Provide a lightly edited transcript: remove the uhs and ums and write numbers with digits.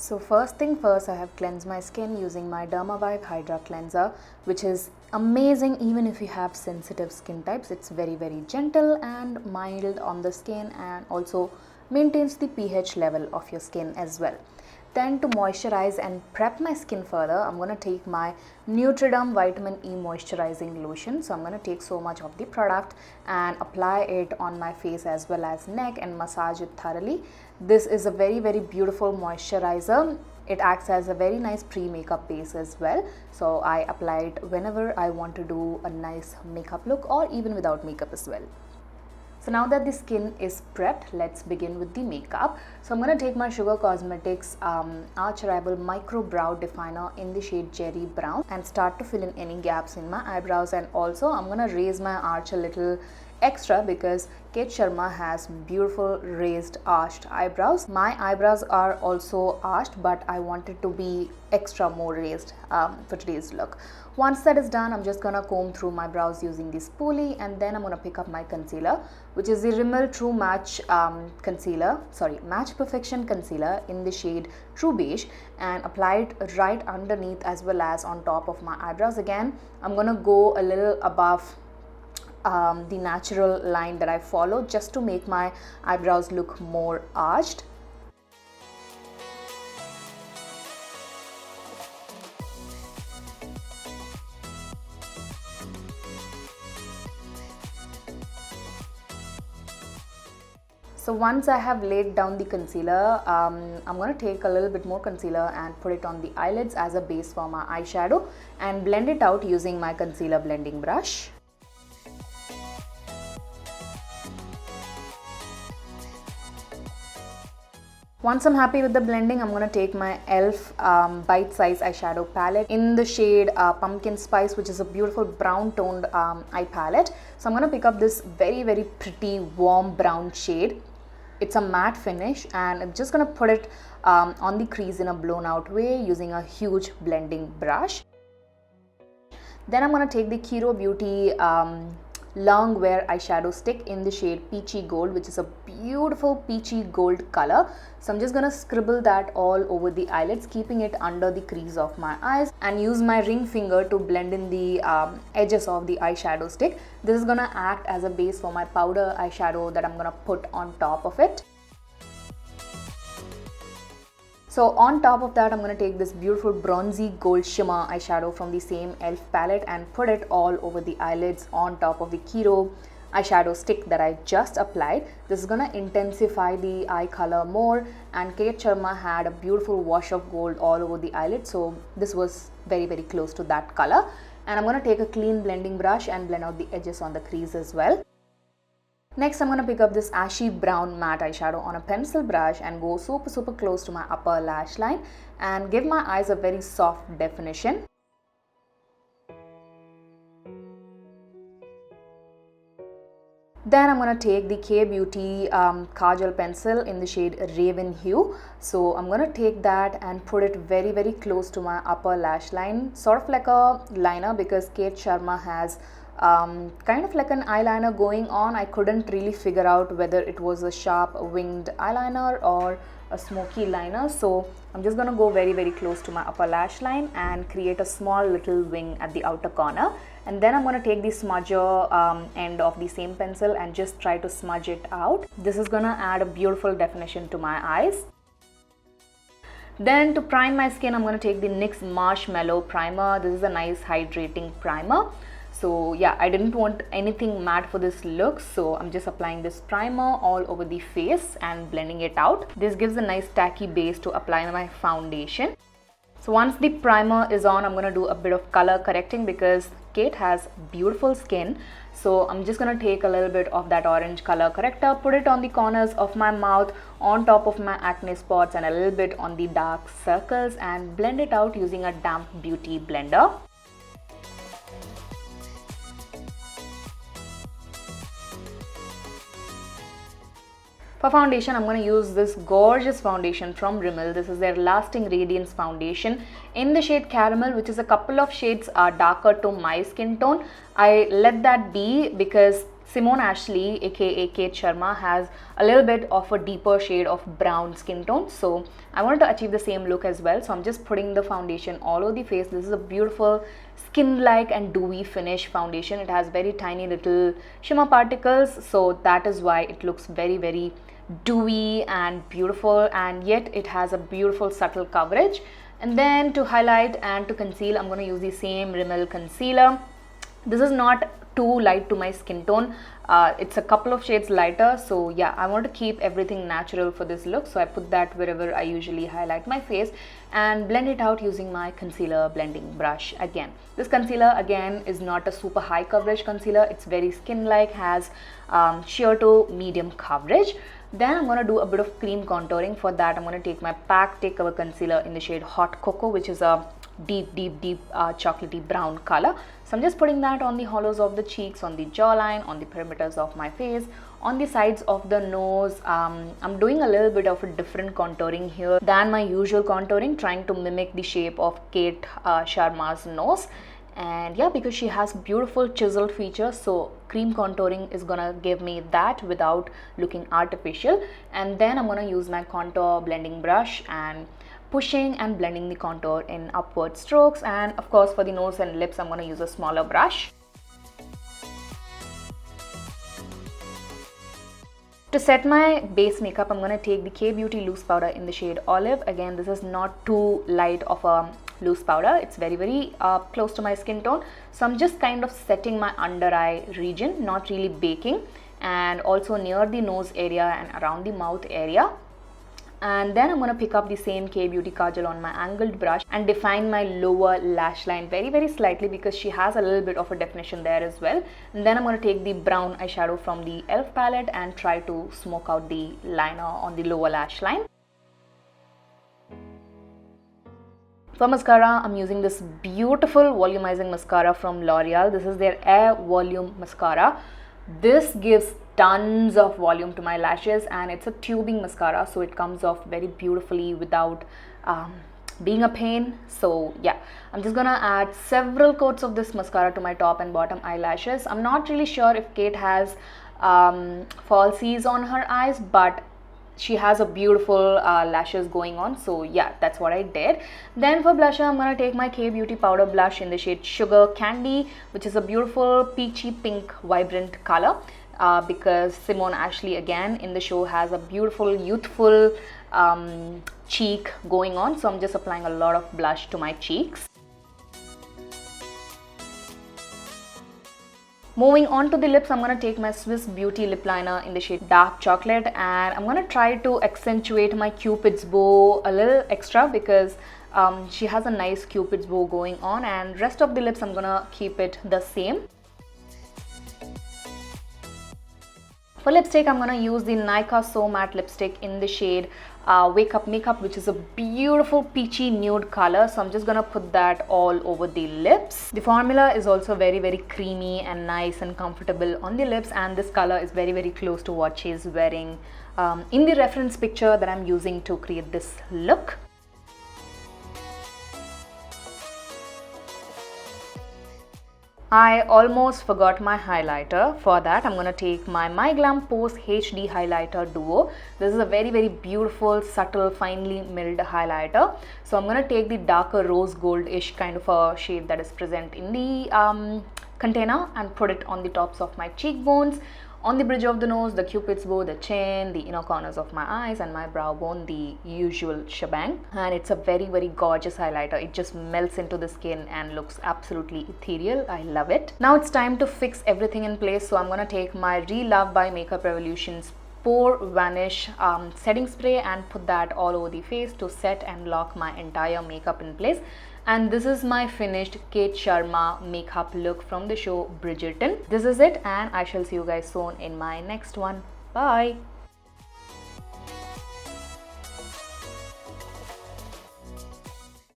So first thing first, I have cleansed my skin using my Dermavive Hydra cleanser, which is amazing even if you have sensitive skin types. It's very gentle and mild on the skin and also maintains the pH level of your skin as well. Then to moisturize and prep my skin further, I'm going to take my Neutriderm Vitamin E Moisturizing Lotion. So I'm going to take so much of the product and apply it on my face as well as neck and massage it thoroughly. This is a very beautiful moisturizer. It acts as a very nice pre-makeup base as well. So I apply it whenever I want to do a nice makeup look or even without makeup as well. So now that the skin is prepped, let's begin with the makeup. So I'm going to take my Sugar Cosmetics Arch Rival Micro Brow Definer in the shade Cherry Brown and start to fill in any gaps in my eyebrows. And also I'm going to raise my arch a little extra because Kate Sharma has beautiful raised arched eyebrows. My eyebrows are also arched, but I wanted to be extra more raised for today's look. Once that is done, I'm just gonna comb through my brows using the spoolie, and then I'm gonna pick up my concealer, which is the Rimmel True Match Match Perfection Concealer in the shade True Beige, and apply it right underneath as well as on top of my eyebrows. Again, I'm gonna go a little above the natural line that I follow just to make my eyebrows look more arched. So once I have laid down the concealer, I'm going to take a little bit more concealer and put it on the eyelids as a base for my eyeshadow and blend it out using my concealer blending brush. Once I'm happy with the blending, I'm going to take my e.l.f. Bite Size Eyeshadow Palette in the shade Pumpkin Spice, which is a beautiful brown toned eye palette. So I'm going to pick up this very pretty warm brown shade. It's a matte finish and I'm just going to put it on the crease in a blown out way using a huge blending brush. Then I'm going to take the KIRO Beauty long wear eyeshadow stick in the shade Peachy Gold, which is a beautiful peachy gold color. So I'm just gonna scribble that all over the eyelids, keeping it under the crease of my eyes, and use my ring finger to blend in the edges of the eyeshadow stick. This is gonna act as a base for my powder eyeshadow that I'm gonna put on top of it. So on top of that, I'm going to take this beautiful bronzy gold shimmer eyeshadow from the same e.l.f. palette and put it all over the eyelids on top of the KIRO eyeshadow stick that I just applied. This is going to intensify the eye color more, and Kate Sharma had a beautiful wash of gold all over the eyelid, so this was very close to that color. And I'm going to take a clean blending brush and blend out the edges on the crease as well. Next, I'm going to pick up this ashy brown matte eyeshadow on a pencil brush and go super close to my upper lash line and give my eyes a very soft definition. Then I'm going to take the K Beauty Kajal pencil in the shade Raven Hue. So I'm going to take that and put it very close to my upper lash line, sort of like a liner, because Kate Sharma has kind of like an eyeliner going on. I couldn't really figure out whether it was a sharp winged eyeliner or a smoky liner, so I'm just going to go very close to my upper lash line and create a small little wing at the outer corner. And then I'm going to take the smudger end of the same pencil and just try to smudge it out. This is going to add a beautiful definition to my eyes. Then to prime my skin, I'm going to take the NYX Marshmellow primer. This is a nice hydrating primer. So yeah, I didn't want anything matte for this look, so I'm just applying this primer all over the face and blending it out. This gives a nice tacky base to apply my foundation. So once the primer is on, I'm going to do a bit of color correcting because Kate has beautiful skin. So I'm just going to take a little bit of that orange color corrector, put it on the corners of my mouth, on top of my acne spots and a little bit on the dark circles, and blend it out using a damp beauty blender. For foundation, I'm going to use this gorgeous foundation from Rimmel. This is their Lasting Radiance foundation in the shade Caramel, which is a couple of shades darker to my skin tone. I let that be because Simone Ashley, aka Kate Sharma, has a little bit of a deeper shade of brown skin tone. So I wanted to achieve the same look as well. So I'm just putting the foundation all over the face. This is a beautiful skin-like and dewy finish foundation. It has very tiny little shimmer particles. So that is why it looks very, very dewy and beautiful, and yet it has a beautiful subtle coverage. And then to highlight and to conceal, I'm going to use the same Rimmel concealer. This is not too light to my skin tone. It's a couple of shades lighter, so yeah, I want to keep everything natural for this look, so I put that wherever I usually highlight my face and blend it out using my concealer blending brush. Again, this concealer again is not a super high coverage concealer. It's very skin-like, has sheer to medium coverage. Then I'm going to do a bit of cream contouring. For that, I'm going to take my PAC Takeover Concealer in the shade Hot Cocoa, which is a deep chocolatey brown color. So I'm just putting that on the hollows of the cheeks, on the jawline, on the perimeters of my face, on the sides of the nose. I'm doing a little bit of a different contouring here than my usual contouring, trying to mimic the shape of Kate Sharma's nose. And yeah, because she has beautiful chiseled features, so cream contouring is gonna give me that without looking artificial. And then I'm gonna use my contour blending brush and pushing and blending the contour in upward strokes. And of course, for the nose and lips, I'm gonna use a smaller brush. To set my base makeup, I'm gonna take the K Beauty loose powder in the shade Olive. Again, this is not too light of a loose powder. It's very, very close to my skin tone. So I'm just kind of setting my under eye region, not really baking, and also near the nose area and around the mouth area. And then I'm going to pick up the same K Beauty Kajal on my angled brush and define my lower lash line very, very slightly, because she has a little bit of a definition there as well. And then I'm going to take the brown eyeshadow from the e.l.f. palette and try to smoke out the liner on the lower lash line. For mascara, I'm using this beautiful volumizing mascara from L'Oreal. This is their Air Volume Mascara. This gives tons of volume to my lashes, and it's a tubing mascara, so it comes off very beautifully without being a pain. So yeah, I'm just gonna add several coats of this mascara to my top and bottom eyelashes. I'm not really sure if Kate has falsies on her eyes, but she has a beautiful lashes going on, so yeah, that's what I did. Then for blusher, I'm gonna take my K Beauty powder blush in the shade Sugar Candy, which is a beautiful peachy pink vibrant color, because Simone Ashley again in the show has a beautiful youthful cheek going on, so I'm just applying a lot of blush to my cheeks. Moving on to the lips, I'm going to take my Swiss Beauty lip liner in the shade Dark Chocolate, and I'm going to try to accentuate my Cupid's bow a little extra, because she has a nice Cupid's bow going on, and rest of the lips I'm going to keep it the same. For lipstick, I'm going to use the Nykaa So Matte lipstick in the shade Wakeup Makeup, which is a beautiful peachy nude color. So I'm just going to put that all over the lips. The formula is also very, very creamy and nice and comfortable on the lips, and this color is very, very close to what she's wearing in the reference picture that I'm using to create this look. I almost forgot my highlighter. For that, I'm going to take my Myglamm Pose HD Highlighter Duo. This is a very, very beautiful, subtle, finely milled highlighter. So I'm going to take the darker rose gold-ish kind of a shade that is present in the container and put it on the tops of my cheekbones, on the bridge of the nose, the Cupid's bow, the chin, the inner corners of my eyes, and my brow bone, the usual shebang. And it's a very, very gorgeous highlighter. It just melts into the skin and looks absolutely ethereal. I love it. Now it's time to fix everything in place. So I'm going to take my Relove by Makeup Revolution's Pore Vanish setting spray and put that all over the face to set and lock my entire makeup in place. And this is my finished Kate Sharma makeup look from the show Bridgerton. This is it, and I shall see you guys soon in my next one. Bye!